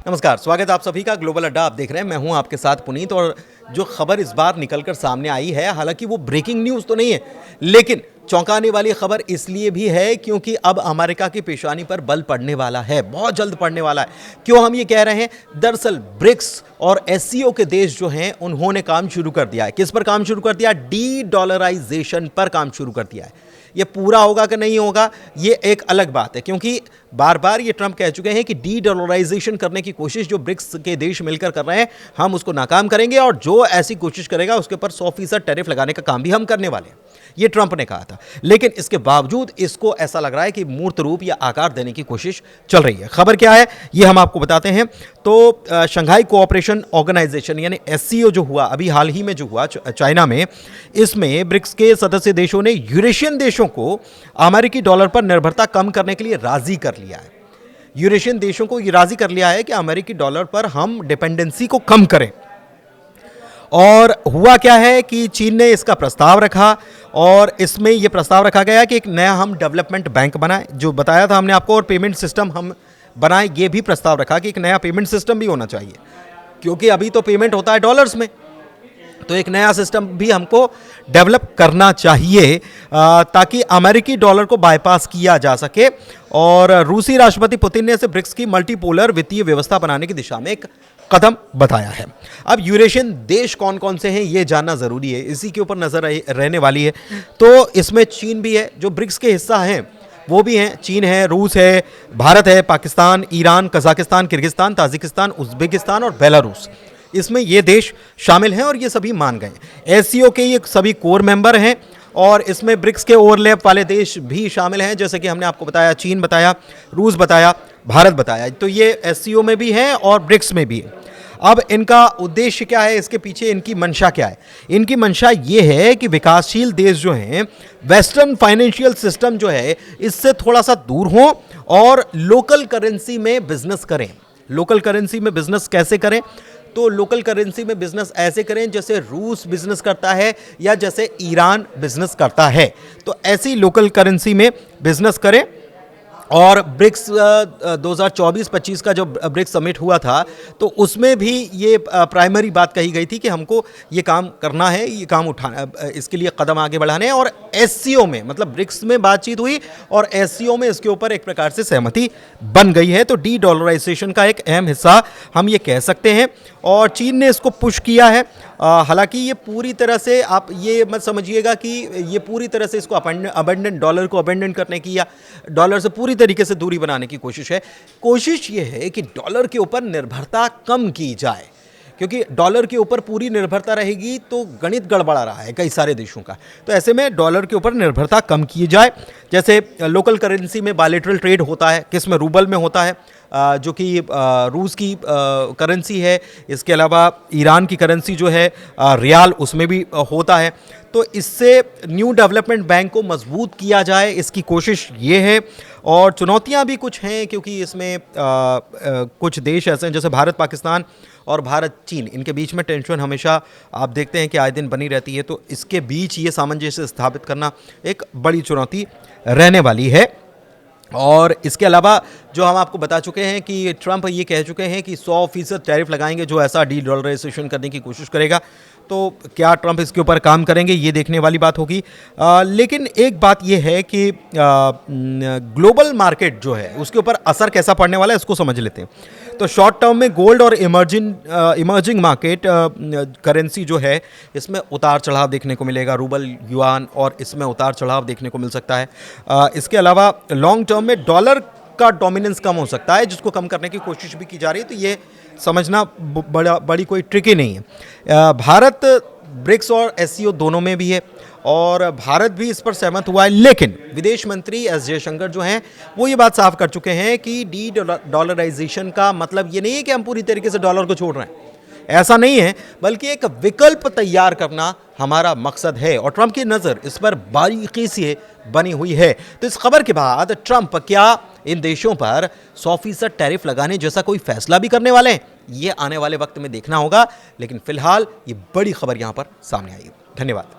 नमस्कार, स्वागत है आप सभी का ग्लोबल अड्डा आप देख रहे हैं। मैं हूं आपके साथ पुनीत। और जो खबर इस बार निकलकर सामने आई है, हालांकि वो ब्रेकिंग न्यूज़ तो नहीं है, लेकिन चौंकाने वाली खबर इसलिए भी है क्योंकि अब अमेरिका की पेशानी पर बल पड़ने वाला है, बहुत जल्द पड़ने वाला है। क्यों हम ये कह रहे हैं? दरअसल ब्रिक्स और एससीओ के देश जो हैं उन्होंने काम शुरू कर दिया है। किस पर काम शुरू कर दिया? डी डॉलराइजेशन पर काम शुरू कर दिया है। ये पूरा होगा कि नहीं होगा, ये एक अलग बात है, क्योंकि बार बार ये ट्रंप कह चुके हैं कि डी डॉलराइजेशन करने की कोशिश जो ब्रिक्स के देश मिलकर कर रहे हैं, हम उसको नाकाम करेंगे और जो ऐसी कोशिश करेगा उसके ऊपर 100% टैरिफ लगाने का काम भी हम करने वाले हैं। ये ट्रंप ने कहा था, लेकिन इसके बावजूद इसको ऐसा लग रहा है कि मूर्त रूप या आकार देने की कोशिश चल रही है। खबर क्या है ये हम आपको बताते हैं। तो शंघाई कोऑपरेशन ऑर्गेनाइजेशन यानी एससीओ जो हुआ अभी हाल ही में जो हुआ चाइना में, इसमें ब्रिक्स के सदस्य देशों ने यूरेशियन देशों को अमेरिकी डॉलर पर निर्भरता कम करने के लिए राजी कर लिया है। यूरेशियन देशों को ये राजी कर लिया है कि अमेरिकी डॉलर पर हम डिपेंडेंसी को कम करें। और हुआ क्या है कि चीन ने इसका प्रस्ताव रखा और इसमें यह प्रस्ताव रखा गया कि एक नया हम डेवलपमेंट बैंक बनाए, जो बताया था हमने आपको, और पेमेंट सिस्टम हम बनाए। ये भी प्रस्ताव रखा कि एक नया पेमेंट सिस्टम भी होना चाहिए, क्योंकि अभी तो पेमेंट होता है डॉलर्स में, तो एक नया सिस्टम भी हमको डेवलप करना चाहिए ताकि अमेरिकी डॉलर को बाईपास किया जा सके। और रूसी राष्ट्रपति पुतिन ने इसे ब्रिक्स की मल्टीपोलर वित्तीय व्यवस्था बनाने की दिशा में एक कदम बताया है। अब यूरेशियन देश कौन कौन से हैं ये जानना जरूरी है, इसी के ऊपर नजर रहने वाली है। तो इसमें चीन भी है, जो ब्रिक्स के हिस्सा हैं वो भी हैं। चीन है, रूस है, भारत है, Pakistan, Iran, Kazakhstan, Kyrgyzstan, Tajikistan, Uzbekistan और बेलारूस, इसमें ये देश शामिल हैं और ये सभी मान गए। एससीओ के ये सभी कोर मेंबर हैं और इसमें ब्रिक्स के ओवरलैप वाले देश भी शामिल हैं, जैसे कि हमने आपको बताया, चीन बताया, रूस बताया, भारत बताया। तो ये एससीओ में भी हैं और ब्रिक्स में भी है। अब इनका उद्देश्य क्या है, इसके पीछे इनकी मंशा क्या है? इनकी मंशा ये है कि विकासशील देश जो हैं वेस्टर्न फाइनेंशियल सिस्टम जो है इससे थोड़ा सा दूर हों और लोकल करेंसी में बिजनेस करें। लोकल करेंसी में बिजनेस कैसे करें? तो लोकल करेंसी में बिजनेस ऐसे करें जैसे रूस बिजनेस करता है या जैसे ईरान बिजनेस करता है, तो ऐसी लोकल करेंसी में बिजनेस करें। और ब्रिक्स 2024-25 का जो ब्रिक्स समिट हुआ था, तो उसमें भी ये प्राइमरी बात कही गई थी कि हमको ये काम करना है, ये काम उठाना, इसके लिए कदम आगे बढ़ाने हैं। और एससीओ में, मतलब ब्रिक्स में बातचीत हुई और एससीओ में इसके ऊपर एक प्रकार से सहमति बन गई है। तो डी डॉलराइजेशन का एक अहम हिस्सा हम ये कह सकते हैं और चीन ने इसको पुश किया है। हालांकि ये पूरी तरह से, आप ये मत समझिएगा कि ये पूरी तरह से इसको अबेंडन, डॉलर को अबेंडन करने की या डॉलर से पूरी तरीके से दूरी बनाने की कोशिश है। कोशिश ये है कि डॉलर के ऊपर निर्भरता कम की जाए, क्योंकि डॉलर के ऊपर पूरी निर्भरता रहेगी तो गणित गड़बड़ा रहा है कई सारे देशों का। तो ऐसे में डॉलर के ऊपर निर्भरता कम की जाए। जैसे लोकल करेंसी में बायलैटरल ट्रेड होता है, किसमें रूबल में होता है, जो कि रूस की करेंसी है। इसके अलावा ईरान की करेंसी जो है रियाल, उसमें भी होता है। तो इससे न्यू डेवलपमेंट बैंक को मजबूत किया जाए, इसकी कोशिश ये है। और चुनौतियां भी कुछ हैं, क्योंकि इसमें कुछ देश ऐसे हैं जैसे भारत, पाकिस्तान और भारत, चीन, इनके बीच में टेंशन हमेशा आप देखते हैं कि आए दिन बनी रहती है। तो इसके बीच ये सामंजस्य स्थापित करना एक बड़ी चुनौती रहने वाली है। और इसके अलावा जो हम आपको बता चुके हैं कि ट्रंप ये कह चुके हैं कि 100% टैरिफ लगाएंगे जो ऐसा डी डॉलराइजेशन करने की कोशिश करेगा। तो क्या ट्रंप इसके ऊपर काम करेंगे, ये देखने वाली बात होगी। लेकिन एक बात ये है कि ग्लोबल मार्केट जो है उसके ऊपर असर कैसा पड़ने वाला है, इसको समझ लेते हैं। तो शॉर्ट टर्म में गोल्ड और इमर्जिंग मार्केट करेंसी जो है इसमें उतार चढ़ाव देखने को मिलेगा, रूबल, युआन, और इसमें उतार चढ़ाव देखने को मिल सकता है। इसके अलावा लॉन्ग टर्म में डॉलर का डोमिनेंस कम हो सकता है, जिसको कम करने की कोशिश भी की जा रही है। तो ये समझना बड़ी कोई ट्रिकी नहीं है। भारत ब्रिक्स और एससीओ दोनों में भी है और भारत भी इस पर सहमत हुआ है, लेकिन विदेश मंत्री एस जयशंकर जो हैं वो ये बात साफ कर चुके हैं कि डी डॉलराइजेशन का मतलब ये नहीं है कि हम पूरी तरीके से डॉलर को छोड़ रहे हैं, ऐसा नहीं है, बल्कि एक विकल्प तैयार करना हमारा मकसद है। और ट्रंप की नज़र इस पर बारीकी से बनी हुई है। तो इस खबर के बाद ट्रंप क्या इन देशों पर 100% टैरिफ लगाने जैसा कोई फैसला भी करने वाले हैं, ये आने वाले वक्त में देखना होगा। लेकिन फिलहाल ये बड़ी खबर यहां पर सामने आई है। धन्यवाद।